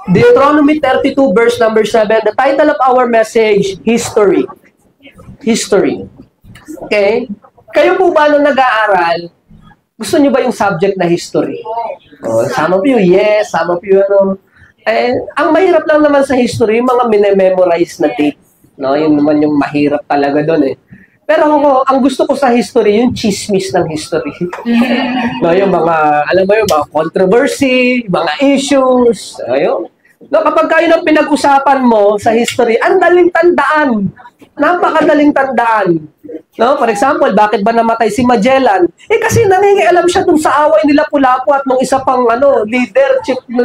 Deuteronomy 32 verse number 7, the title of our message, History. History. Okay? Kayo po ba nung nag-aaral, gusto niyo ba yung subject na history? Oh, some of you, yes. Some of you, ano. Ang mahirap lang naman sa history, yung mga minememorize na date. No? Yun naman yung mahirap talaga doon eh. Pero ako, ang gusto ko sa history, yung chismis ng history. No, yung mga, alam mo yung mga controversy, mga issues. Ayun. No, kapag kayo ng pinag-usapan mo sa history, ang daling tandaan. Napakadaling tandaan. No, for example, bakit ba namatay si Magellan? Kasi nangingialam siya dun sa away nila Lapu-Lapu at nung isa pang leader,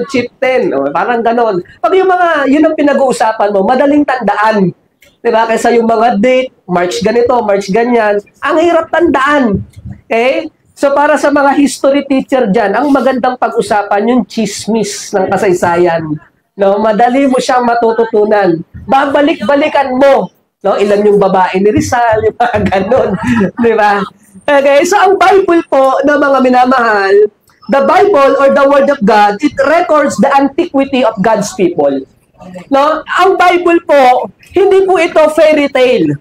chieftain. O, parang ganon. Pag yung mga, yun ang pinag-uusapan mo, madaling tandaan. Diba? Kaysa yung mga date, March ganito, March ganyan. Ang hirap tandaan. Okay? So para sa mga history teacher dyan, ang magandang pag-usapan yung chismis ng kasaysayan. No? Madali mo siyang matututunan. Babalik-balikan mo. No? Ilan yung babae ni Rizal, yung mga ganon. Diba? Okay? So ang Bible po na mga minamahal, the Bible or the Word of God, it records the antiquity of God's people. No, ang Bible po, hindi po ito fairy tale.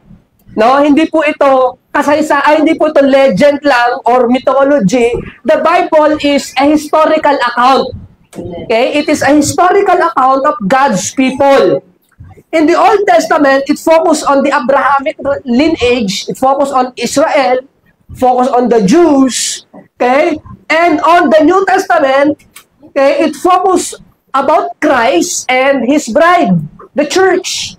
No, hindi po ito hindi po ito legend lang or mythology. The Bible is a historical account. Okay? It is a historical account of God's people. In the Old Testament, it focused on the Abrahamic lineage, it focused on Israel, focused on the Jews, okay? And on the New Testament, okay, it focused about Christ and His bride, the church.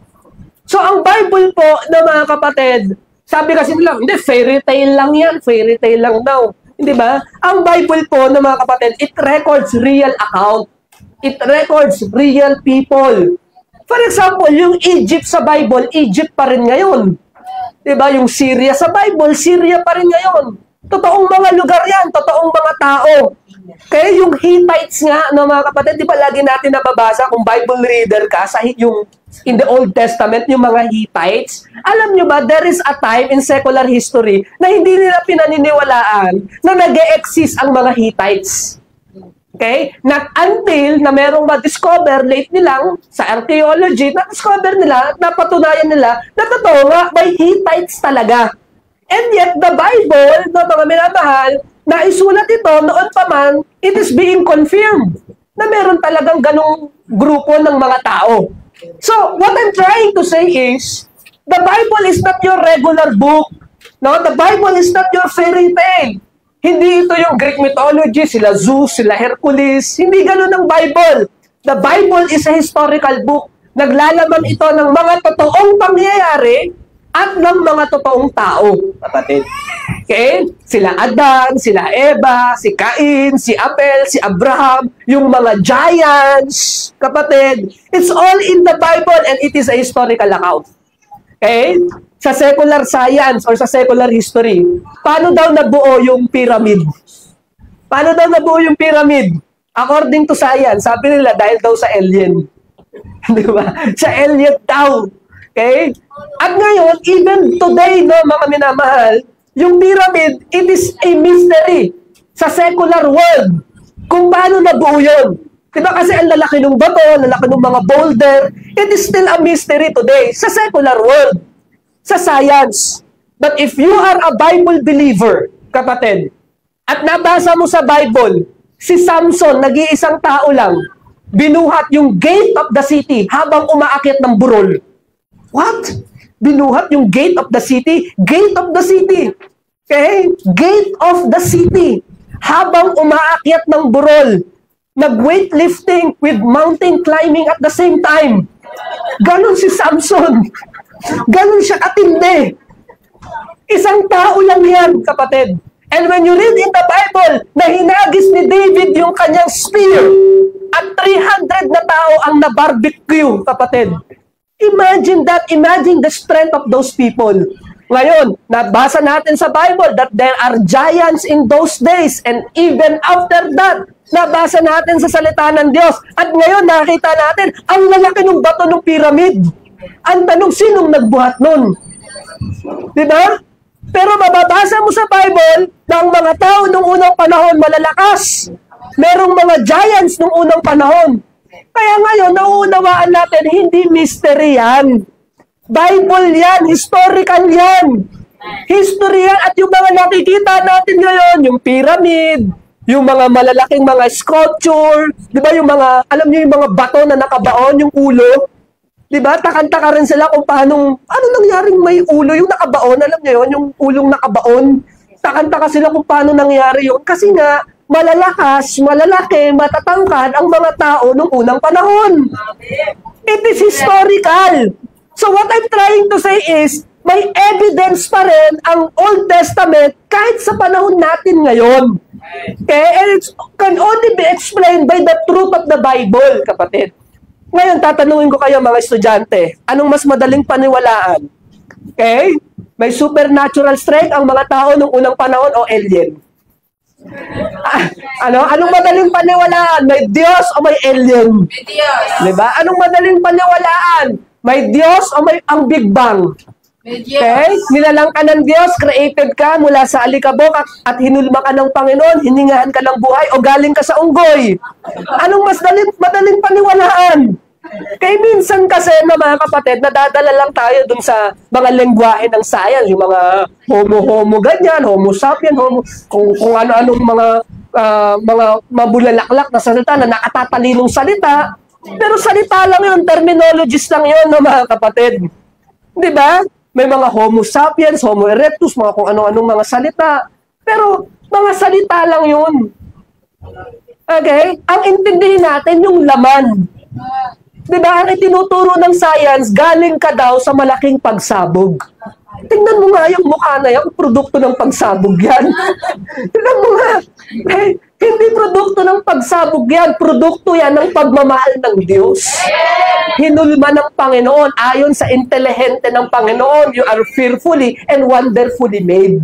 So, ang Bible po na mga kapatid, sabi kasi nila, hindi, fairy tale lang yan, fairy tale lang daw. Hindi ba? Ang Bible po na mga kapatid, it records real account. It records real people. For example, yung Egypt sa Bible, Egypt pa rin ngayon. Diba? Yung Syria sa Bible, Syria pa rin ngayon. Totoong mga lugar yan, totoong mga tao. Kaya yung Hittites nga, no, mga kapatid, di ba lagi natin nababasa kung Bible reader ka, yung in the Old Testament, yung mga Hittites, alam nyo ba, there is a time in secular history na hindi nila pinaniniwalaan na nag-e-exist ang mga Hittites. Okay? Not until na merong ma-discover late nilang sa archaeology, na-discover nila, napatunayan nila, na totoo nga, may Hittites talaga. And yet, the Bible, na mga minamahal, na isulat ito, noon pa man, it is being confirmed na meron talagang ganong grupo ng mga tao. So, what I'm trying to say is, the Bible is not your regular book. No, the Bible is not your fairy tale. Hindi ito yung Greek mythology, sila Zeus, sila Hercules. Hindi ganun ang Bible. The Bible is a historical book. Naglalaman ito ng mga totoong pangyayari at ng mga totoong tao, kapatid. Okay? Sila Adan, sila Eva, si Cain, si Abel, si Abraham, yung mga giants, kapatid. It's all in the Bible and it is a historical account. Okay? Sa secular science or sa secular history, paano daw nabuo yung pyramid? Paano daw nabuo yung pyramid? According to science, sabi nila dahil daw sa alien. Di ba? Sa alien daw. Okay? At ngayon, even today, no, mga minamahal, yung pyramid, it is a mystery sa secular world. Kung paano nabuo yun. Diba kasi ang lalaki ng bato, ang lalaki ng mga boulder, it is still a mystery today sa secular world, sa science. But if you are a Bible believer, kapatid, at nabasa mo sa Bible, si Samson, nag-iisang tao lang, binuhat yung gate of the city habang umaakyat ng burol. What? Binuhat yung gate of the city? Gate of the city. Okay? Gate of the city. Habang umaakyat ng burol. Nag-weightlifting with mountain climbing at the same time. Ganon si Samson. Ganon siya katindi. Isang tao lang yan, kapatid. And when you read in the Bible na hinagis ni David yung kanyang spear at 300 na tao ang na-barbecue, kapatid. Imagine that. Imagine the strength of those people. Ngayon, nabasa natin sa Bible that there are giants in those days and even after that, nabasa natin sa salita ng Diyos. At ngayon, nakita natin ang lalaki ng bato ng pyramid. Ang tanong, sinong nagbuhat nun? Diba? Pero mababasa mo sa Bible na ang mga tao nung unang panahon malalakas. Merong mga giants nung unang panahon. Kaya ngayon, nauunawaan natin, hindi mystery yan. Bible yan, historical yan. History yan, at yung mga nakikita natin ngayon, yung pyramid, yung mga malalaking mga sculpture, di ba yung mga, alam niyo yung mga bato na nakabaon, yung ulo, di ba? Takanta rin sila kung paano, ano nangyaring may ulo, yung nakabaon, alam niyo yun, yung ulong nakabaon, takanta sila kung paano nangyari yun. Kasi nga, malalakas, malalaki, matatangkad ang mga tao nung unang panahon. It is historical. So what I'm trying to say is, may evidence pa rin ang Old Testament kahit sa panahon natin ngayon. Okay? And it can only be explained by the truth of the Bible, kapatid. Ngayon, tatanungin ko kayo mga estudyante, anong mas madaling paniwalaan? Okay? May supernatural strength ang mga tao nung unang panahon o alien? Anong madaling paniwalaan? May Diyos o may alien? May Diyos. Diba? Anong madaling paniwalaan? May Diyos o may ang Big Bang? May Diyos. Okay? Nilalang ka ng Diyos, created ka mula sa alikabok at hinulma ka ng Panginoon, hiningahan ka ng buhay o galing ka sa unggoy. Anong mas madaling paniwalaan? Kaya minsan kasi na mga kapatid, nadadala lang tayo dun sa mga lengguwahe ng science, yung mga homo ganyan, homo sapien, kung ano-anong mga mabulalaklak na salita na nakatatalinong salita. Pero salita lang yun, terminologies lang yun, no, mga kapatid. Di ba? May mga homo sapiens, homo erectus, mga kung ano-anong mga salita. Pero mga salita lang yun. Okay? Ang intindihin natin yung laman. Diba, ang itinuturo ng science, galing ka daw sa malaking pagsabog. Tingnan mo nga yung mukha na yan, produkto ng pagsabog yan. Tingnan mo nga, hindi produkto ng pagsabog yan, produkto yan ng pagmamahal ng Diyos. Hinulma ng Panginoon, ayon sa intelihente ng Panginoon, you are fearfully and wonderfully made.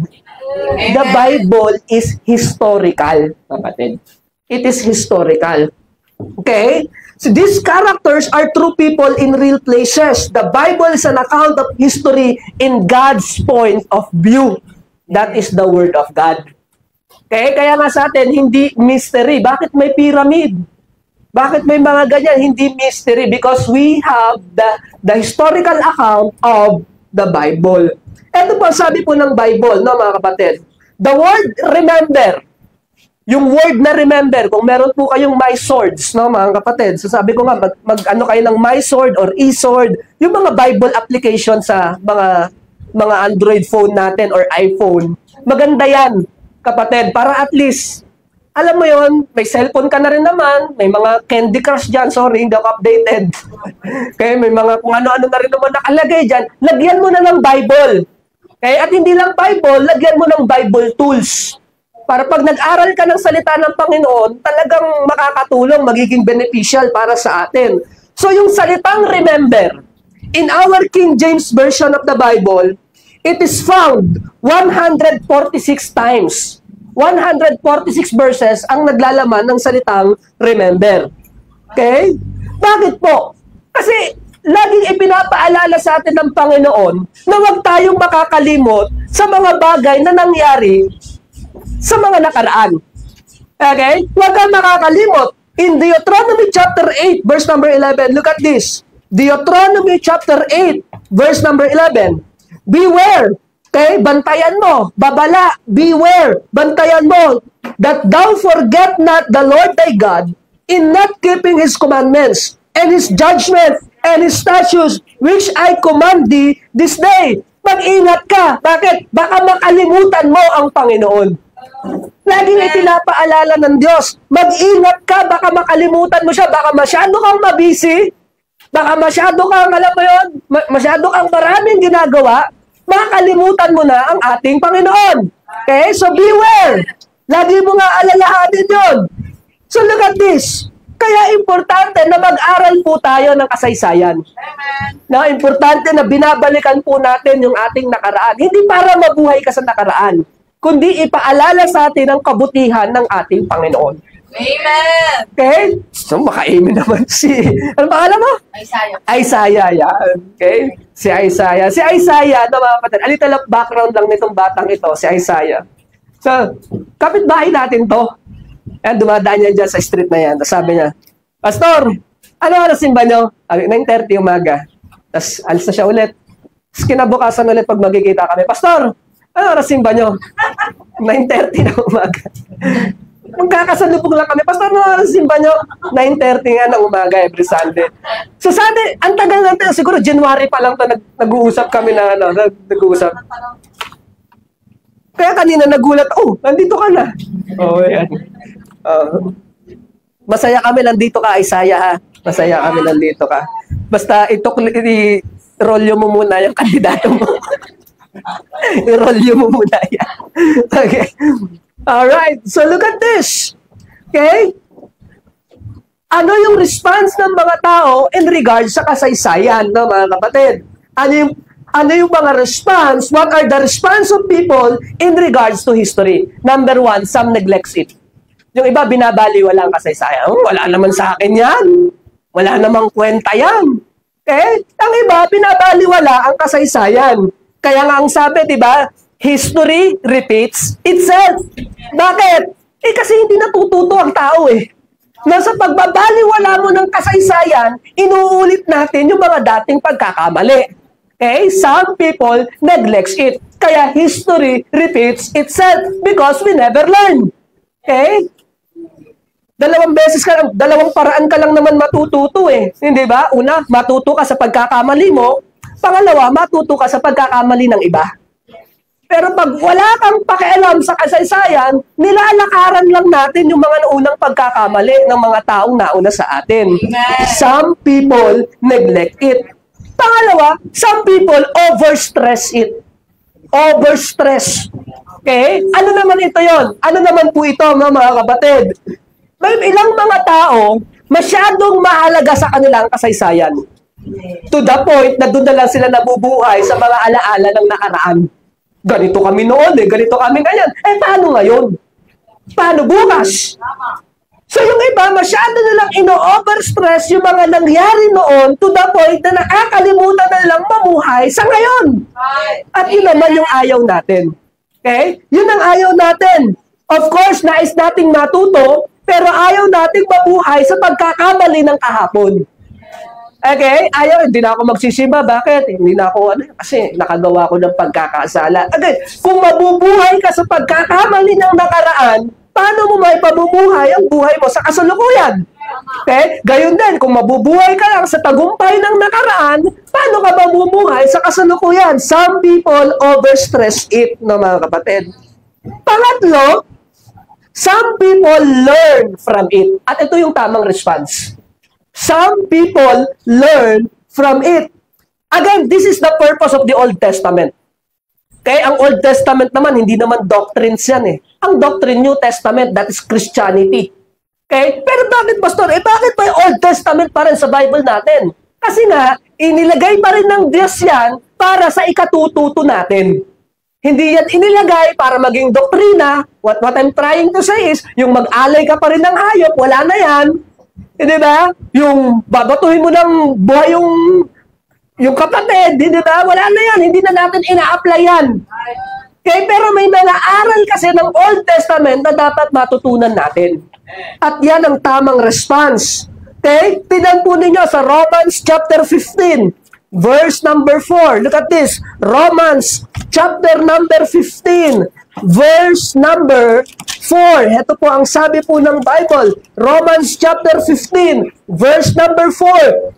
The Bible is historical, kapatid. It is historical. Okay? So these characters are true people in real places. The Bible is an account of history in God's point of view. That is the Word of God. Okay? Kaya nga sa atin, hindi mystery. Bakit may pyramid? Bakit may mga ganyan? Hindi mystery. Because we have the historical account of the Bible. Ito po, sabi po ng Bible, no, mga kapatid. The word remember. Yung word na remember, kung meron po kayong my swords, no, mga kapatid, so sabi ko nga, mag-ano kayo ng my sword or e-sword, yung mga Bible application sa mga Android phone natin or iPhone, maganda yan, kapatid, para at least, alam mo yon, may cellphone ka na rin naman, may mga Candy Crush dyan, sorry, hindi ako updated. Okay, may mga kung ano-ano na rin naman nakalagay dyan, lagyan mo na ng Bible. Okay, at hindi lang Bible, lagyan mo ng Bible tools. Para pag nag-aral ka ng salita ng Panginoon, talagang makakatulong, magiging beneficial para sa atin. So yung salitang remember, in our King James Version of the Bible, it is found 146 times. 146 verses ang naglalaman ng salitang remember. Okay? Bakit po? Kasi laging ipinapaalala sa atin ng Panginoon na huwag tayong makakalimot sa mga bagay na nangyari sa mga nakaraan. Okay? Huwag kang makakalimot. In Deuteronomy chapter 8, verse number 11, look at this. Deuteronomy chapter 8, verse number 11. Beware. Okay? Bantayan mo. Babala. Beware. Bantayan mo. That thou forget not the Lord thy God in not keeping His commandments and His judgment and His statutes which I command thee this day. Mag-ingat ka. Bakit? Baka makalimutan mo ang Panginoon. Laging ipinapaalala ng Diyos, mag-ingat ka, baka makalimutan mo siya, baka masyado kang mabisi, baka masyado kang, alam mo yun, masyado kang maraming ginagawa, makalimutan mo na ang ating Panginoon. Okay? So beware. Lagi mo nga alalahanin yun. So look at this. Kaya importante na mag-aral po tayo ng kasaysayan. Na importante na binabalikan po natin yung ating nakaraan. Hindi para mabuhay ka sa nakaraan, kundi ipaalala sa atin ang kabutihan ng ating Panginoon. Amen! Okay? So, maka-amen naman si... Ano pangalan mo? Isaiah. Isaiah, yan. Okay? Si Isaiah. Si Isaiah, na mga kapatid, a little background lang nitong batang ito, si Isaiah. So, kapitbahay natin to. Yan, dumadaan niya dyan sa street na yan. Sabi niya, Pastor, Ano oras simba nyo? 9:30 umaga. Tapos alis na siya ulit. Tapos kinabukasan ulit pag magkikita kami, Pastor, ano oras simba nyo? 9:30 na umaga. Magkakasalubog lang kami, Pastor, ano oras simba nyo? 9:30 nga ng umaga every Sunday. So Sunday, ang tagal natin, siguro January pa lang to nag-uusap kami na nag-uusap. Kaya kanina nagulat, nandito ka na. Yan. Masaya kami, nandito ka, Isaiah, ha? Masaya kami, nandito ka. Basta i-rolyo mo muna yung kandidato mo. I-rolyo mo muna yan. Okay. Alright, so look at this. Okay? Ano yung response ng mga tao in regards sa kasaysayan, no, mga kapatid? Ano yung mga response? What are the response of people in regards to history? Number one, some neglects it. Yung iba, binabaliwala ang kasaysayan. Wala naman sa akin yan. Wala namang kwenta yan. Okay? Ang iba, binabaliwala ang kasaysayan. Kaya nga ang sabi, di ba? History repeats itself. Bakit? Kasi hindi natututo ang tao eh. Nasa pagbabaliwala mo ng kasaysayan, inuulit natin yung mga dating pagkakamali. Okay? Some people neglects it. Kaya history repeats itself because we never learn. Okay? Dalawang paraan ka lang naman matututo eh. Hindi ba? Una, matuto ka sa pagkakamali mo. Pangalawa, matuto ka sa pagkakamali ng iba. Pero pag wala kang pakialam sa kasaysayan, nilalakaran lang natin yung mga unang pagkakamali ng mga taong nauna sa atin. Amen. Some people neglect it. Pangalawa, some people overstress it. Overstress. Okay? Ano naman ito yon? Ano naman po ito, mga kapatid? May ilang mga tao masyadong mahalaga sa kanilang kasaysayan. To the point na doon na lang sila nabubuhay sa mga alaala ng nakaraan. Ganito kami noon ganito kami ngayon. Paano ngayon? Paano bukas? So yung iba, masyado nilang ino-overstress yung mga nangyari noon to the point na nakakalimutan na nilang mamuhay sa ngayon. At yun naman yung ayaw natin. Okay? Yun ang ayaw natin. Of course, nais nating matuto, pero ayaw nating mabuhay sa pagkakamali ng kahapon. Okay? Ayaw, hindi na ako magsisimba. Bakit? Hindi na ako, kasi nakagawa ko ng pagkakasala. Okay, kung mabubuhay ka sa pagkakamali ng nakaraan, paano mo may pabubuhay ang buhay mo sa kasalukuyan? Okay? Gayon din, kung mabubuhay ka lang sa tagumpay ng nakaraan, paano ka mabubuhay sa kasalukuyan? Some people overstress it, no, mga kapatid. Pangatlo, some people learn from it. At ito yung tamang response. Some people learn from it. Again, this is the purpose of the Old Testament. Okay, ang Old Testament naman, hindi naman doctrines yan eh. Ang doctrine, New Testament, that is Christianity. Okay? Pero bakit, Pastor? Bakit may Old Testament pa rin sa Bible natin? Kasi nga, inilagay pa rin ng Diyos yan para sa ikatututo natin. Hindi yan inilagay para maging doktrina. What I'm trying to say is, yung mag-alay ka pa rin ng hayop, wala na yan. Hindi ba? Yung babatuhin mo ng buhay yung kapatid, hindi ba? Wala na yan. Hindi na natin ina-apply yan. Okay? Pero may mga aral kasi ng Old Testament na dapat matutunan natin. At yan ang tamang response. Okay? Tignan po ninyo sa Romans chapter 15, verse number 4. Look at this. Romans chapter number 15, verse number 4. Ito po ang sabi po ng Bible. Romans chapter 15, verse number 4.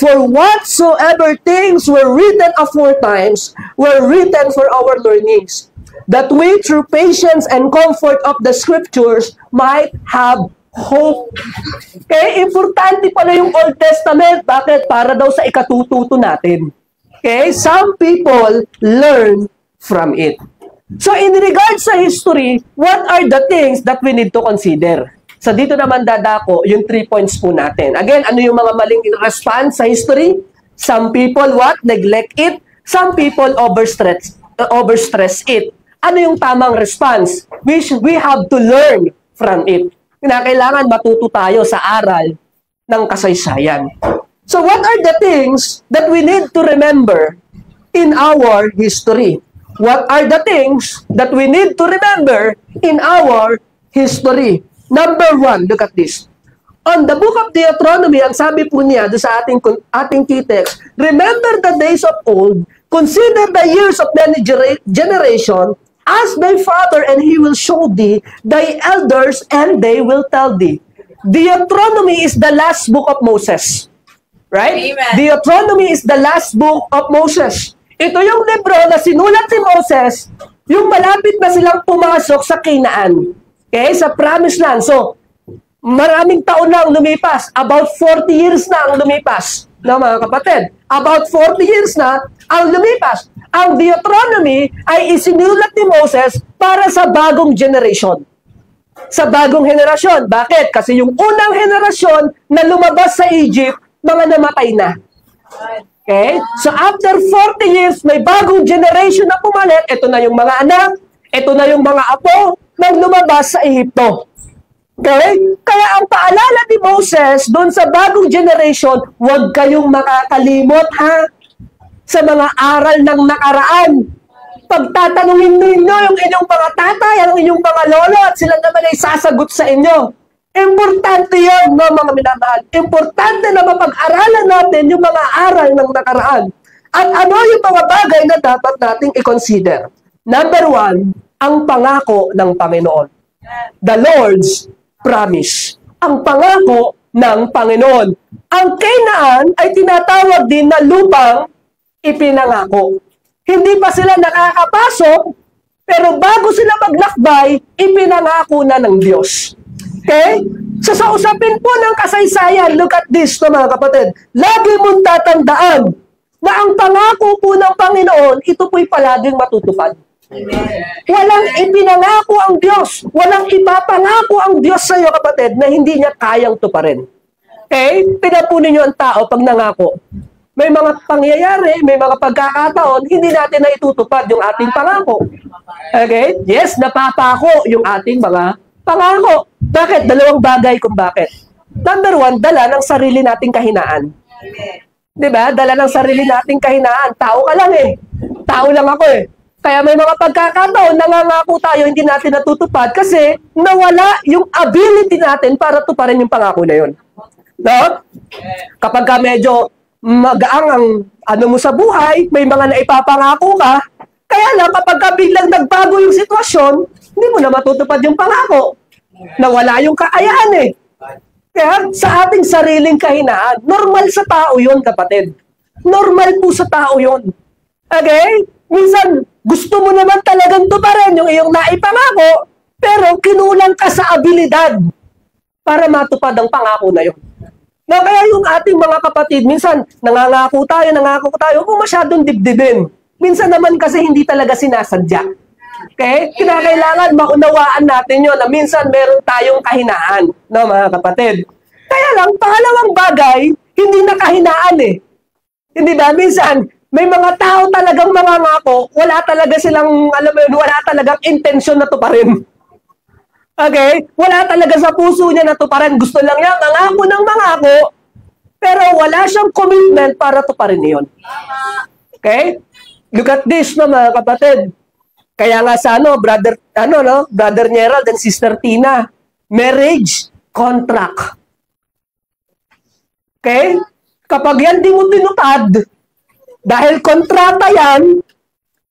For whatsoever things were written aforetimes were written for our learnings, that we through patience and comfort of the scriptures might have hope. Okay, importante pala yung Old Testament. Bakit? Para daw sa ikatututo natin. Okay, some people learn from it. So in regards sa history, what are the things that we need to consider? So dito naman dadako yung 3 points po natin. Again, ano yung mga maling response sa history? Some people what? Neglect it. Some people overstress it. Ano yung tamang response? We have to learn from it. Kailangan matuto tayo sa aral ng kasaysayan. So what are the things that we need to remember in our history? What are the things that we need to remember in our history? Number 1, look at this. On the book of Deuteronomy, ang sabi po niya doon sa ating key text, remember the days of old, consider the years of many generation, ask thy father, and he will show thee, thy elders, and they will tell thee. Deuteronomy is the last book of Moses. Right? Amen. Deuteronomy is the last book of Moses. Ito yung libro na sinulat ni Moses, yung malapit na silang pumasok sa Canaan. Okay? Sa Promised Land. So, maraming taon na ang lumipas. About 40 years na ang lumipas. No, mga kapatid? About 40 years na ang lumipas. Ang Deuteronomy ay isinulat ni Moses para sa bagong generation. Sa bagong henerasyon. Bakit? Kasi yung unang henerasyon na lumabas sa Egypt, mga namatay na. Okay? So after 40 years, may bagong generation na pumalit. Ito na yung mga anak, ito na yung mga apo nang lumabas sa Ehipto. Okay? Kaya ang paalala ni Moses doon sa bagong generation, huwag kayong makakalimot ha sa mga aral ng nakaraan. Pagtatanungin ninyo yung inyong mga tatay, ang inyong mga lolo, at sila naman ay sasagot sa inyo. Importante yun, no, mga minamahal. Importante na mapag-aralan natin yung mga aral ng nakaraan. At ano yung mga bagay na dapat nating i-consider? Number 1, ang pangako ng Panginoon. The Lord's promise. Ang pangako ng Panginoon. Ang Canaan ay tinatawag din na lupang ipinangako. Hindi pa sila nakakapasok, pero bago sila maglakbay, ipinangako na ng Diyos. Okay? So sa usapin po ng kasaysayan, look at this, no, mga kapatid. Lagi mong tatandaan na ang pangako po ng Panginoon, ito po'y palaging matutupad. Walang ipinangako ang Diyos. Walang ipapangako ang Diyos sa iyo, kapatid, na hindi niya kayang tuparin. Okay? Pinapunin niyo ang tao pag nangako. May mga pangyayari, may mga pagkakataon, hindi natin na itutupad yung ating pangako. Okay? Yes, napapako yung ating mga pangako. Bakit? Dalawang bagay kung bakit. Number 1, dala ng sarili nating kahinaan. Diba? Dala ng sarili nating kahinaan. Tao ka lang eh. Tao lang ako eh. Kaya may mga pagkakataon, nangangako tayo, hindi natin natutupad kasi nawala yung ability natin para tuparin yung pangako na yun. No? Kapag ka medyo magaang ang ano mo sa buhay, may mga naipapangako ka, kaya lang kapag ka biglang nagbago yung sitwasyon, hindi mo na matutupad yung pangako. Nawala yung kaayaan eh. Kaya sa ating sariling kahinaan, normal sa tao yun, kapatid. Normal po sa tao yun. Okay? Minsan, gusto mo naman talagang tuparin yung iyong naipangako, pero kinulang ka sa abilidad para matupad ang pangako na yun. No, kaya yung ating mga kapatid, minsan nangangako tayo, kung masyadong dibdibin. Minsan naman kasi hindi talaga sinasadya. Okay? Kinakailangan maunawaan natin yun na minsan meron tayong kahinaan, no, mga kapatid. Kaya lang, pangalawang bagay, hindi na kahinaan eh. Hindi ba? Minsan, may mga tao talagang mangangako, wala talaga silang, alam mo yun, wala talagang intensyon na tuparin. Okay? Wala talaga sa puso niya na tuparin. Gusto lang niya mangako ng mangako, pero wala siyang commitment para tuparin niyon. Okay? Look at this, no, mga kapatid. Kaya nga sa Brother Gerald and Sister Tina, marriage contract. Okay? Kapag yan di mo tinupad, dahil kontrata yan,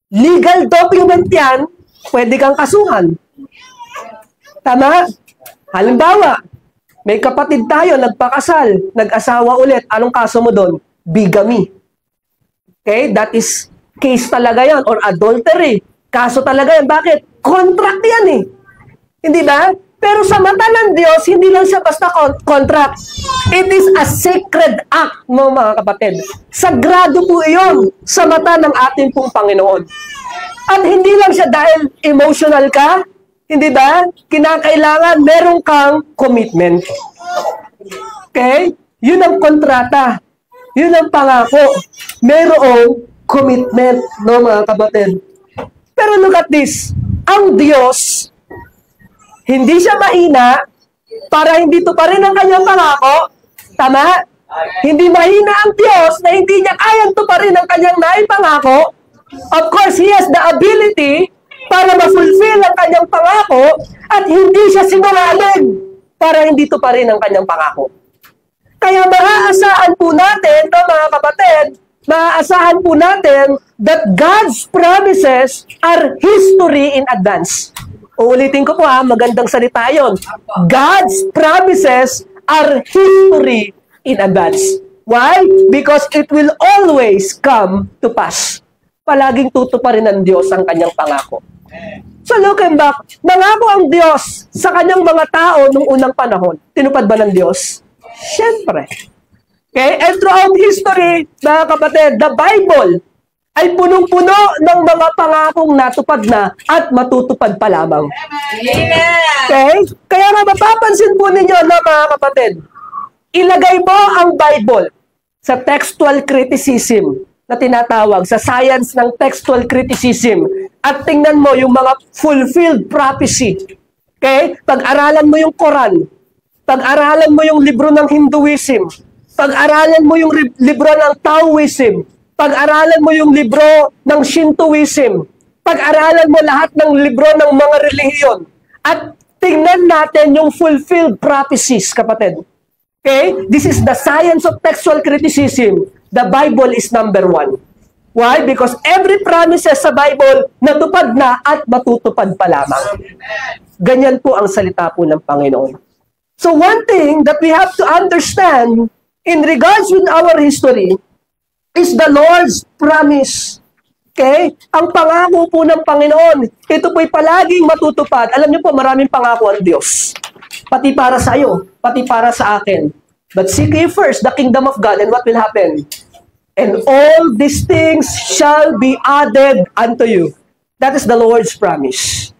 legal document yan, pwede kang kasuhan. Tama? Halimbawa, may kapatid tayo, nagpakasal, nag-asawa ulit. Anong kaso mo doon? Bigamy. Okay? That is case talaga yan, or adultery. Kaso talaga yan. Bakit? Contract yan eh. Hindi ba? Pero sa mata ng Diyos, hindi lang siya basta contract. It is a sacred act, no, mga kapatid. Sagrado po iyon sa mata ng ating pong Panginoon. At hindi lang siya dahil emotional ka, hindi ba? Kinakailangan meron kang commitment. Okay? Yun ang kontrata. Yun ang pangako. Merong commitment, no, mga kapatid. Pero look at this. Ang Diyos, hindi siya mahina para hindi tuparin ang kanyang pangako. Tama? Hindi mahina ang Diyos na hindi niya kayang tuparin ang kanyang naipangako. Of course, He has the ability para ma-fulfill ang kanyang pangako at hindi siya sinungaling. para hindi tuparin ang kanyang pangako. Kaya maaasahan po natin, mga kapatid, maaasahan po natin that God's promises are history in advance. Uulitin ko po magandang salita yun. God's promises are history in advance. Why? Because it will always come to pass. Palaging tutuparin ng Diyos ang kanyang pangako. So looking back, nangako ang Diyos sa kanyang mga tao nung unang panahon. Tinupad ba ng Diyos? Siyempre. Okay? And throughout history, mga kapatid, the Bible ay punong-puno ng mga pangakong natupad na at matutupad pa lamang. Amen. Okay? Kaya nga mapapansin po ninyo na mga kapatid, ilagay mo ang Bible sa textual criticism na tinatawag, sa science ng textual criticism, at tingnan mo yung mga fulfilled prophecy. Okay? Pag-aralan mo yung Quran, pag-aralan mo yung libro ng Hinduism, pag-aralan mo yung libro ng Taoism, pag-aralan mo yung libro ng Shintoism, pag-aralan mo lahat ng libro ng mga relihiyon, at tingnan natin yung fulfilled prophecies, kapatid. Okay? This is the science of textual criticism. The Bible is number one. Why? Because every promises sa Bible natupad na at matutupad pa lamang. Ganyan po ang salita po ng Panginoon. So one thing that we have to understand in regards with our history is the Lord's promise. Okay? Ang pangako po ng Panginoon, ito po'y palaging matutupad. Alam niyo po, maraming pangako ang Diyos. Pati para sa iyo, pati para sa akin. But seek ye first the kingdom of God, and what will happen? And all these things shall be added unto you. That is the Lord's promise.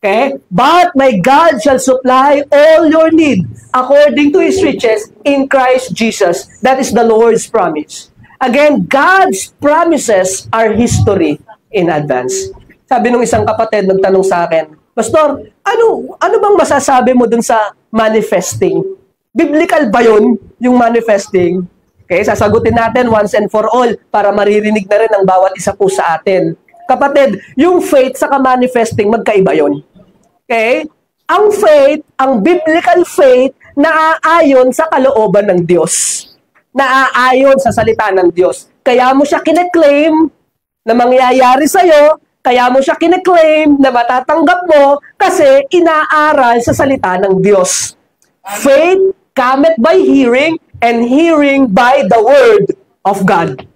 Okay? But my God shall supply all your need according to His riches in Christ Jesus. That is the Lord's promise. Again, God's promises are history in advance. Sabi nung isang kapatid, nagtanong sa akin, Pastor, ano bang masasabi mo dun sa manifesting? Biblical ba yun, yung manifesting? Okay, sasagutin natin once and for all para maririnig na rin ang bawat isa po sa atin. Kapatid, yung faith sa manifesting, magkaiba yun. Okay? Ang faith, ang biblical faith, naaayon sa kalooban ng Diyos. Naaayon sa salita ng Diyos. Kaya mo siya kine-claim na mangyayari sa'yo, kaya mo siya kine-claim na matatanggap mo kasi inaaral sa salita ng Diyos. Faith cometh by hearing, and hearing by the word of God.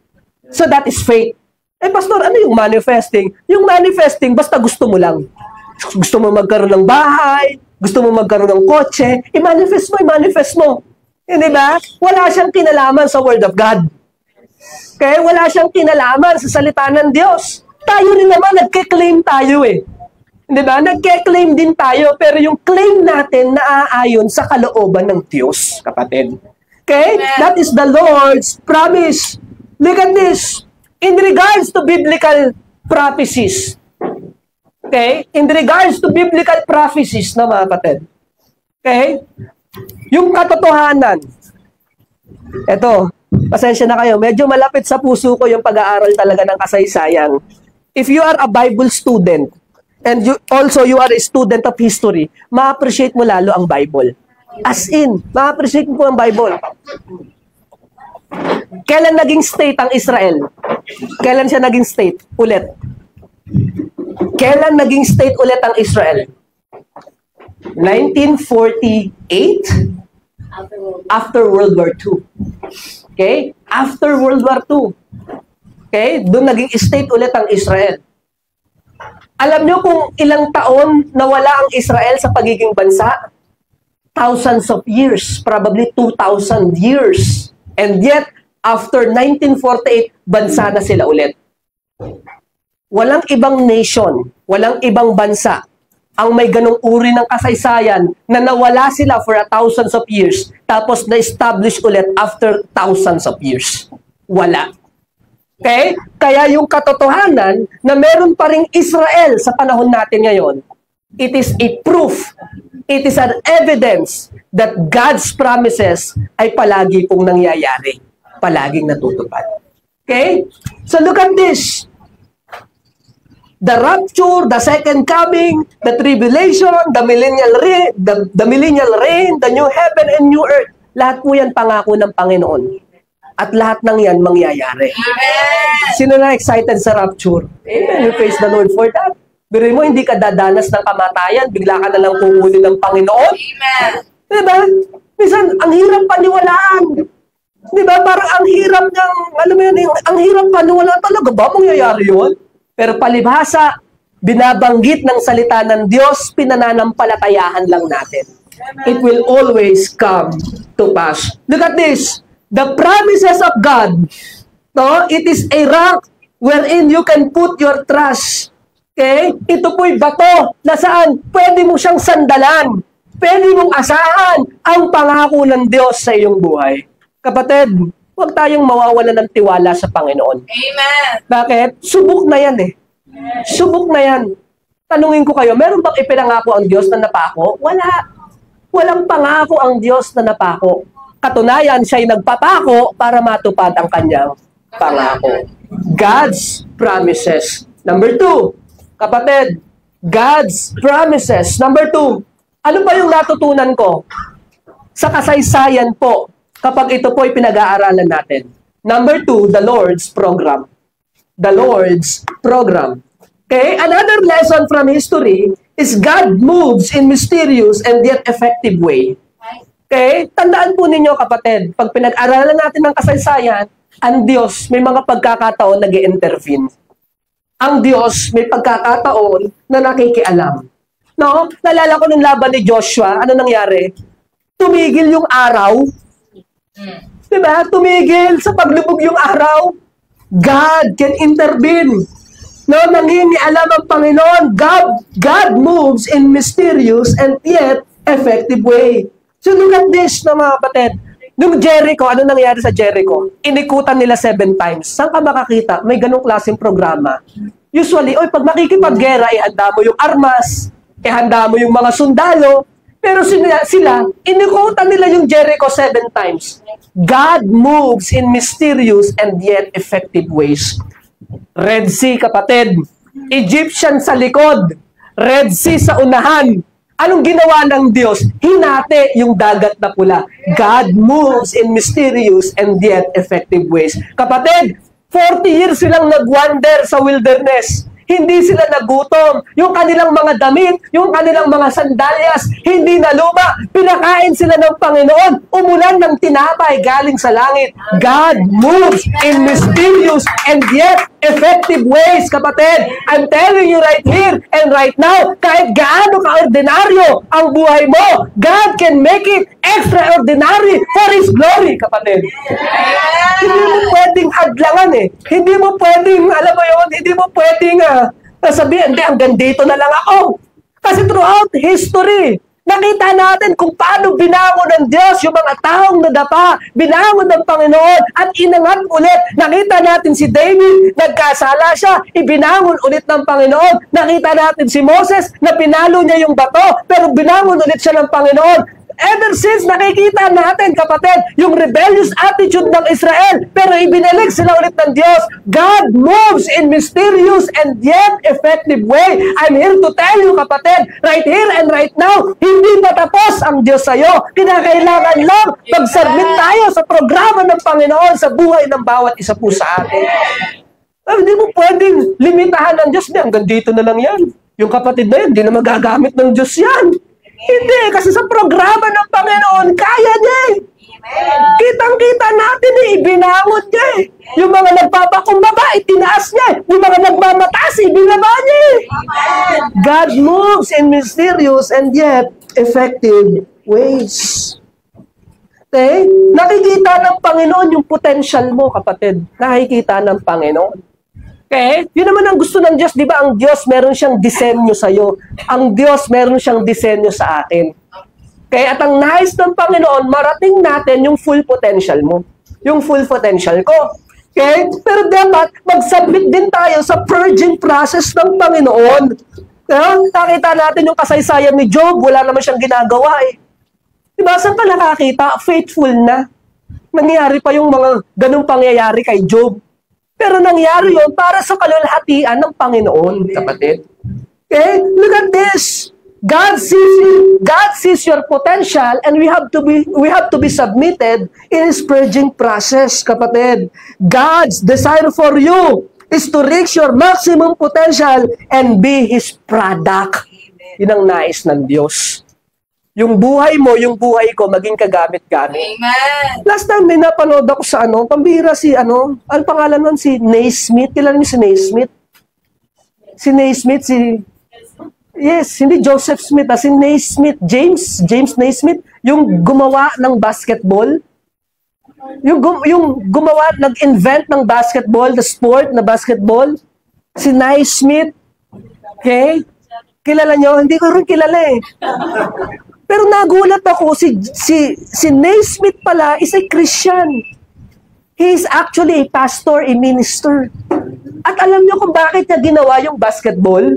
So that is faith. Eh, Pastor, ano yung manifesting? Yung manifesting, basta gusto mo lang. Gusto mo magkaroon ng bahay, gusto mo magkaroon ng kotse, i-manifest mo. Hindi ba? Wala siyang kinalaman sa word of God. Okay? Wala siyang kinalaman sa salita ng Diyos. Tayo rin naman, nagke-claim tayo eh. Di ba? Nagke-claim din tayo, pero yung claim natin naaayon sa kalooban ng Diyos, kapatid. Okay? That is the Lord's promise. Look at this. In regards to biblical prophecies. Okay? In regards to biblical prophecies na mga kapatid. Okay? Yung katotohanan. Ito, pasensya na kayo. Medyo malapit sa puso ko yung pag-aaral talaga ng kasaysayan. If you are a Bible student, and you are a student of history, ma-appreciate mo lalo ang Bible. As in, ma-appreciate mo po ang Bible. Kailan naging state ang Israel? Kailan siya naging state? Ulit. Kailan naging state ulit ang Israel? 1948? After World War II. Okay? After World War II. Okay? Doon naging state ulit ang Israel. Alam nyo kung ilang taon nawala ang Israel sa pagiging bansa? Thousands of years, probably 2,000 years. And yet, after 1948, bansa na sila ulit. Walang ibang nation, walang ibang bansa ang may ganong uri ng kasaysayan na nawala sila for thousands of years, tapos na-establish ulit after thousands of years. Wala. Okay? Kaya yung katotohanan na meron pa ring Israel sa panahon natin ngayon, it is a proof, it is an evidence that God's promises ay palagi pong nangyayari, palaging natutupad. Okay? So look at this. the rapture, the second coming, the tribulation, the millennial reign, the new heaven and new earth. Lahat po yan pangako ng Panginoon. At lahat ng yan mangyayari. Amen. Sino na excited sa rapture? Amen. You praise the Lord for that. Biruin mo, hindi ka dadanas ng kamatayan, bigla ka na lang kukunin ng Panginoon. Amen. Diba? Minsan, ang hirap paniwalaan. Diba? Parang ang hirap ng, alam mo yun, ang hirap paniwalaan talaga ba mangyayari yun? Pero palibhasa, binabanggit ng salita ng Diyos, pinananampalatayahan lang natin. It will always come to pass. Look at this. The promises of God, no? It is a rock wherein you can put your trust. Okay? Ito po'y bato na saan pwede mo siyang sandalan. Pwede mong asahan ang pangako ng Diyos sa iyong buhay. Kapatid, huwag tayong mawawala ng tiwala sa Panginoon. Amen. Bakit? Subok na yan eh. Subok na yan. Tanungin ko kayo, meron bang ipinangako ang Diyos na napako? Wala. Walang pangako ang Diyos na napako. Katunayan, siya'y nagpapako para matupad ang kanyang pangako. God's promises. Number 2, kapatid, God's promises. Number 2, ano ba yung natutunan ko sa kasaysayan po kapag ito po ay pinag-aaralan natin? Number 2, the Lord's program. The Lord's program. Okay, another lesson from history is God moves in mysterious and yet effective way. Okay, tandaan po ninyo kapatid, pag pinag-aralan natin ng kasaysayan, ang Diyos may mga pagkakataon nag-i-intervene. Ang Diyos may pagkakataon na nakikialam. No? Nalala ko nung laban ni Joshua, ano nangyari? Tumigil yung araw. Diba? Tumigil sa paglubog yung araw. God can intervene. No, nangingialam ang Panginoon. God moves in mysterious and yet effective way. So look at this, no, mga kapatid. Nung Jericho, ano nangyari sa Jericho? Inikutan nila 7 times. Saan ka makakita? May ganong klaseng programa. Usually, pag makikipaggera, ihanda mo yung armas, ihanda mo yung mga sundalo, pero sila, inikutan nila yung Jericho 7 times. God moves in mysterious and yet effective ways. Red Sea, kapatid. Egyptian sa likod. Red Sea sa unahan. Anong ginawa ng Diyos? Hinati yung dagat na pula. God moves in mysterious and yet effective ways. Kapatid, 40 years silang nag-wander sa wilderness. Hindi sila nagutom. Yung kanilang mga damit, yung kanilang mga sandalyas, hindi na luma. Pinakain sila ng Panginoon. Umulan ng tinapay galing sa langit. God moves in mysterious and yet effective ways, kapatid. I'm telling you right here and right now, kahit gaano ka-ordinaryo ang buhay mo, God can make it extraordinary for His glory, kapatid. Hindi mo pwedeng hadlangan eh. Hindi mo pwedeng, alam mo yun, hindi mo pwedeng sabihin, hindi, hanggang dito na lang ako. Kasi throughout history, nakita natin kung paano binangon ng Diyos yung mga taong nadapa, binangon ng Panginoon at inangat ulit. Nakita natin si David, nagkasala siya, ibinangon ulit ng Panginoon. Nakita natin si Moses, na pinalo niya yung bato, pero binangon ulit siya ng Panginoon. Ever since, nakikita natin, kapatid, yung rebellious attitude ng Israel, pero ibinalik sila ulit ng Diyos. God moves in mysterious and yet effective way. I'm here to tell you, kapatid, right here and right now, hindi pa tapos ang Diyos sa'yo. Kinakailangan lang mag-submit tayo sa programa ng Panginoon sa buhay ng bawat isa po sa atin. Hindi mo pwedeng limitahan ng Diyos. Hanggang dito na lang yan. Yung kapatid na yan, hindi na magagamit ng Diyos yan. Hindi, kasi sa programa ng Panginoon, kaya niya eh. Kitang-kita natin eh, ibinangon niya eh. Yung mga nagpapakumbaba, itinaas niya eh. Yung mga nagmamataas, ibinaba niya eh. God moves in mysterious and yet effective ways. Okay? Nakikita ng Panginoon yung potential mo, kapatid. Nakikita ng Panginoon. Okay? Yun naman ang gusto ng Diyos, di ba? Ang Diyos meron siyang disenyo sa'yo. Ang Diyos meron siyang disenyo sa atin. Okay? At ang nais ng Panginoon, marating natin yung full potential mo. Yung full potential ko. Okay? Pero dapat, mag-submit din tayo sa purging process ng Panginoon. Okay? Nakita natin yung kasaysayan ni Job, wala naman siyang ginagawa eh. Diba? Saan ka nakakita? Faithful na. Nangyari pa yung mga ganung pangyayari kay Job. Pero nangyari yun para sa kalulhatian ng Panginoon, kapatid. Okay? Look at this. God sees your potential, and we have to be submitted in His purging process, kapatid. God's desire for you is to reach your maximum potential and be His product. Yun ang nais ng Diyos. Yung buhay mo, yung buhay ko, maging kagamit-gamit. Amen. Last time, may napanood ako sa pambihira ang pangalan nun, si Naismith. Kilala niyo si Naismith? Si Naismith, yes, hindi Joseph Smith, si Naismith, James Naismith, yung gumawa ng basketball. Yung gumawa, nag-invent ng basketball, the sport na basketball. Si Naismith. Okay? Kilala nyo? Hindi ko rin kilala eh. Pero nagulat ako, si Naismith pala is a Christian. He is actually a pastor, a minister. At alam niyo kung bakit niya ginawa yung basketball?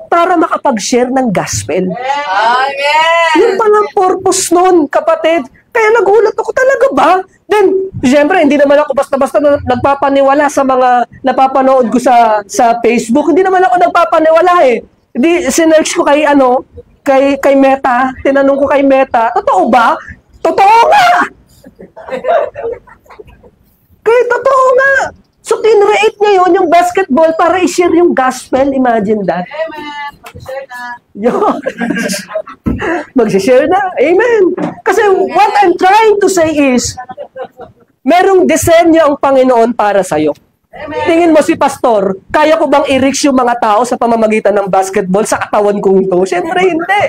Para makapag-share ng gospel. Amen. Yung palang purpose nun, kapatid. Kaya nagulat ako, talaga ba? Then, siyempre, hindi naman ako basta-basta nagpapaniwala sa mga napapanood ko sa Facebook. Hindi naman ako nagpapaniwala eh. Hindi, sinearch ko kay Meta, tinanong ko kay Meta, totoo ba? Totoo nga! Kaya totoo nga! So, tinreate niya yun, yung basketball, para i-share yung gospel. Imagine that. Amen. Mag-share na. Yun. Mag-share na. Amen. Kasi what I'm trying to say is, merong disenyo ang Panginoon para sa'yo. Tingin mo si pastor, kaya ko bang i-reach yung mga tao sa pamamagitan ng basketball sa katawan kong ito? Siyempre, hindi.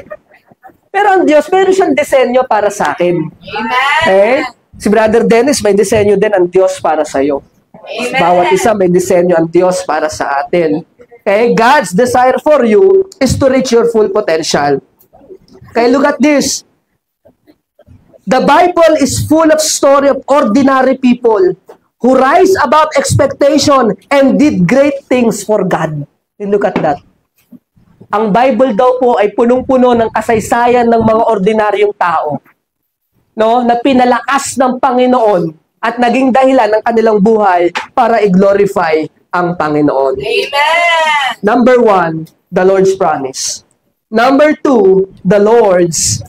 Pero ang Diyos, meron siyang disenyo para sa akin. Amen. Okay? Si Brother Dennis, may disenyo din ang Diyos para sa'yo. Amen. Bawat isa may disenyo ang Diyos para sa atin. Okay? God's desire for you is to reach your full potential. Okay, look at this. The Bible is full of story of ordinary people who rise above expectation and did great things for God. Look at that. Ang Bible daw po ay punong-puno ng kasaysayan ng mga ordinaryong tao, no, na pinalakas ng Panginoon at naging dahilan ng kanilang buhay para i-glorify ang Panginoon. Amen. Number 1, the Lord's promise. Number 2, the Lord's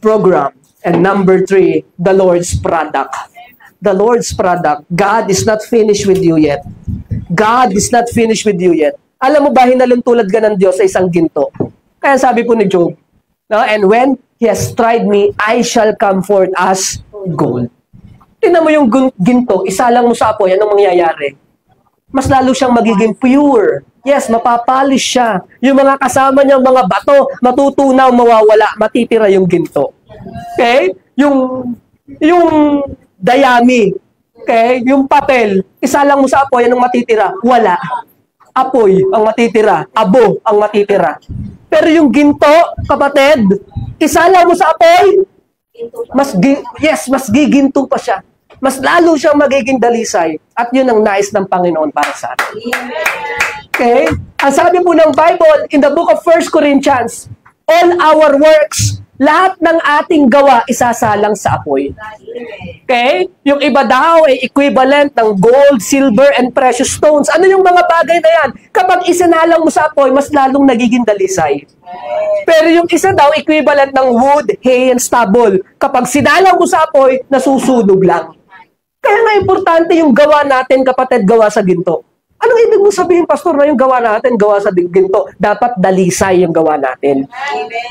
program. And number 3, the Lord's product. The Lord's product. God is not finished with you yet. God is not finished with you yet. Alam mo ba, hinalintulad ka ng Diyos sa isang ginto. Kaya sabi po ni Job, no? And when He has tried me, I shall come forth as gold. Tingnan mo yung ginto, isa lang mo sa apoy, anong mangyayari? Mas lalo siyang magiging pure. Yes, mapapalis siya. Yung mga kasama niyang mga bato, matutunaw, mawawala, matitira yung ginto. Okay? Yung dayami, okay? Yung papel, isa lang mo sa apoy, anong matitira? Wala. Apoy ang matitira. Abo ang matitira. Pero yung ginto, kapatid, isa lang mo sa apoy, mas giginto pa siya. Mas lalo siyang magiging dalisay. At yun ang nais ng Panginoon para sa atin. Okay? Ang sabi po ng Bible, in the book of 1 Corinthians, all our works, lahat ng ating gawa, isasalang sa apoy. Okay? Yung iba daw ay equivalent ng gold, silver, and precious stones. Ano yung mga bagay na yan? Kapag isinalang mo sa apoy, mas lalong nagiging dalisay. Pero yung isa daw, equivalent ng wood, hay, and stubble. Kapag sinalang mo sa apoy, nasusunog lang. Kaya nga importante yung gawa natin, kapatid, gawa sa ginto. Anong ibig mo sabihin, pastor, na yung gawa natin, gawa sa ginto? Dapat dalisay yung gawa natin.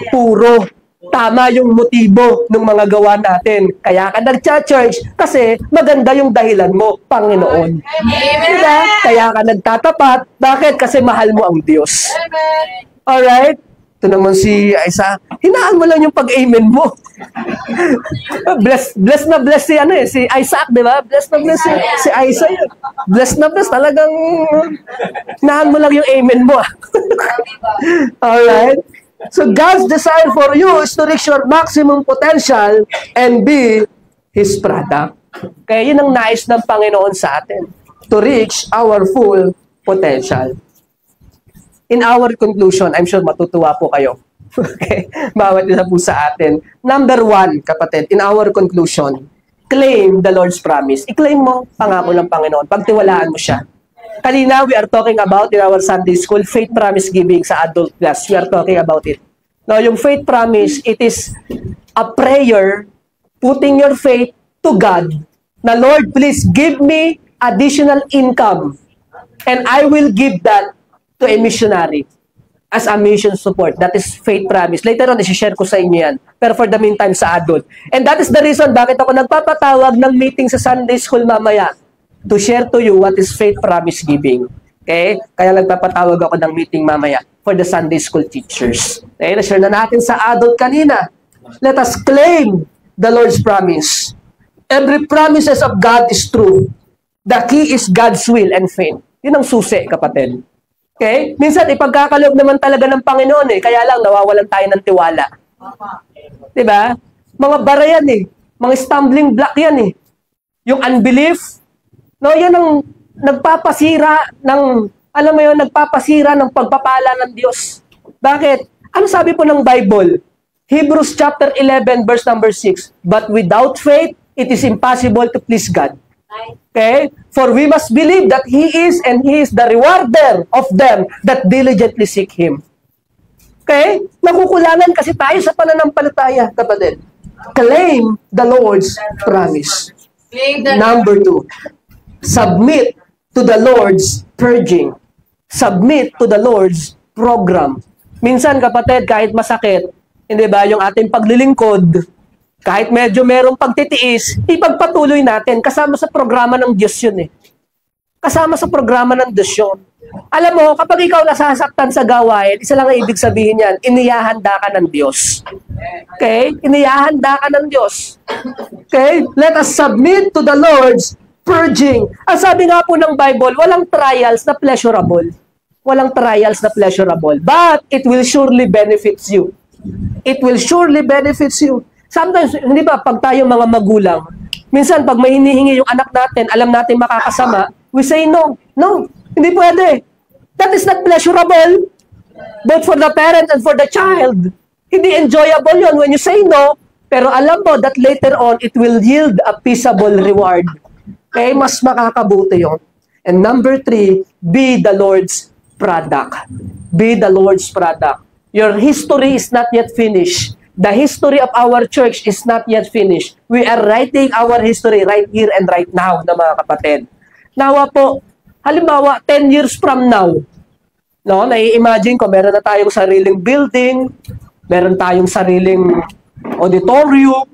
Puro. Tama yung motibo ng mga gawa natin. Kaya ka nag-church kasi maganda yung dahilan mo, Panginoon. Diba? Kaya ka nagtatapat. Bakit? Kasi mahal mo ang Diyos. Alright? Ito naman si Isa. Hinaan mo lang yung pag-amen mo. bless na bless si Isaac, di ba? Bless na bless si Isa. Bless na bless. Talagang hinaan mo lang yung amen mo. Alright? So God's desire for you is to reach your maximum potential and be His product. Kaya yun ang nais ng Panginoon sa atin. To reach our full potential. In our conclusion, I'm sure matutuwa po kayo. Okay? Bawat isa po sa atin. Number 1, kapatid, in our conclusion, claim the Lord's promise. I-claim mo, pangako ng Panginoon. Pagtiwalaan mo siya. Kanina, we are talking about in our Sunday school, faith promise giving sa adult class. We are talking about it. Now, yung faith promise, it is a prayer putting your faith to God na, Lord, please give me additional income and I will give that to a missionary as a mission support. That is faith promise. Later on, isi-share ko sa inyo yan. Pero for the meantime, sa adult. And that is the reason bakit ako nagpapatawag ng meeting sa Sunday school mamaya to share to you what is faith promise giving. Okay? Kaya nagpapatawag ako ng meeting mamaya for the Sunday school teachers. Okay? Na-share na natin sa adult kanina. Let us claim the Lord's promise. Every promises of God is true. The key is God's will and faith. Yun ang susi, kapatid. Okay? Minsan, ipagkakaloob naman talaga ng Panginoon eh. Kaya lang, nawawalan tayo ng tiwala. Diba? Mga bara yan eh. Mga stumbling block yan eh. Yung unbelief, no, yan ang nagpapasira ng, alam mo yun, nagpapasira ng pagpapala ng Diyos. Bakit? Ano sabi po ng Bible? Hebrews chapter 11, verse number 6. But without faith, it is impossible to please God. Okay? For we must believe that He is and He is the rewarder of them that diligently seek Him. Okay? Nakukulangan kasi tayo sa pananampalataya, kapatid. Claim the Lord's promise. Number 2, submit to the Lord's purging. Submit to the Lord's program. Minsan, kapatid, kahit masakit, hindi ba, yung ating paglilingkod, kahit medyo merong pagtitiis, ipagpatuloy natin. Kasama sa programa ng Diyos yun eh. Kasama sa programa ng Diyos yun. Alam mo, kapag ikaw nasasaktan sa gawain, isa lang ang ibig sabihin yan, inihahanda ka ng Diyos. Okay? Inihahanda ka ng Diyos. Okay? Let us submit to the Lord's purging. Ang sabi nga po ng Bible, walang trials na pleasurable. Walang trials na pleasurable. But it will surely benefits you. It will surely benefits you. Sometimes, hindi ba, pag tayo mga magulang, minsan pag may hinihingi yung anak natin, alam natin makakasama, we say no. No, hindi pwede. That is not pleasurable. Both for the parent and for the child. Hindi enjoyable yun when you say no, pero alam mo that later on, it will yield a peaceable reward. Okay, mas makakabuti yun. And number 3, be the Lord's product. Be the Lord's product. Your history is not yet finished. The history of our church is not yet finished. We are writing our history right here and right now, na mga kapatid. Nawa po, halimbawa, 10 years from now, no, nai-imagine ko, meron na tayong sariling building, meron tayong sariling auditorium,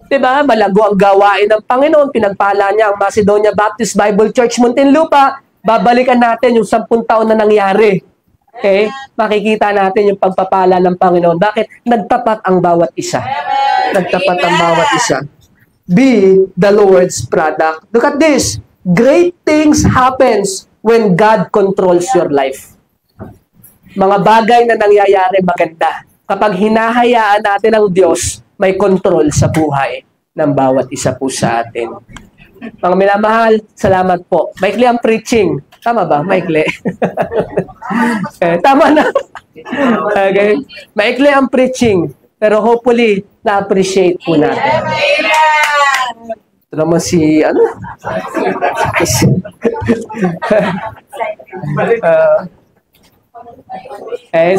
diba? Malago ang gawain ng Panginoon, pinagpala niya ang Macedonia Baptist Bible Church Muntinlupa, babalikan natin yung 10 taon na nangyari. Okay? Makikita natin yung pagpapala ng Panginoon. Bakit? Nagtapat ang bawat isa. Nagtapat ang bawat isa. Be the Lord's product. Look at this. Great things happens when God controls your life. Mga bagay na nangyayari maganda. Kapag hinahayaan natin ang Diyos, may control sa buhay ng bawat isa po sa atin. Mga minamahal, salamat po. Maikli ang preaching. Tama ba? Maikli. Tama na. Okay. Maikli ang preaching. Pero hopefully, na-appreciate po natin. Ito naman si, ano?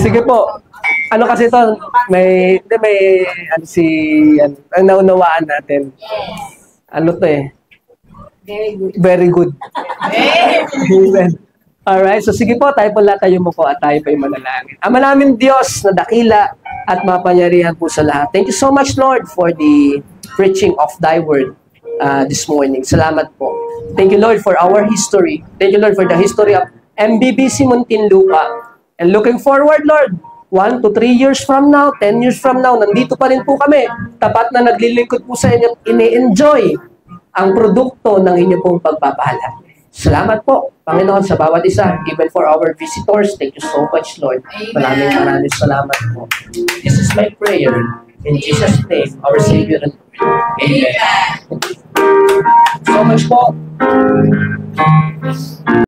Sige po. Ano kasi ito? Ang naunawaan natin. Ano to eh? Very good. Amen. Alright, so sige po, tayo po lahat tayo mo po at tayo po yung manalangin. Ama namin Diyos na dakila at mapangyarihan po sa lahat. Thank you so much, Lord, for the preaching of Thy Word this morning. Salamat po. Thank you, Lord, for our history. Thank you, Lord, for the history of MBBC Muntinlupa. And looking forward, Lord, 1 to 3 years from now, 10 years from now, nandito pa rin po kami. Tapat na naglilingkod po sa inyo, ini-enjoy ang produkto ng inyong pong pagpapala. Salamat po, Panginoon, sa bawat isa, even for our visitors. Thank you so much, Lord. Maraming salamat po. This is my prayer. In Jesus' name, our Savior and Lord. Amen. So much po.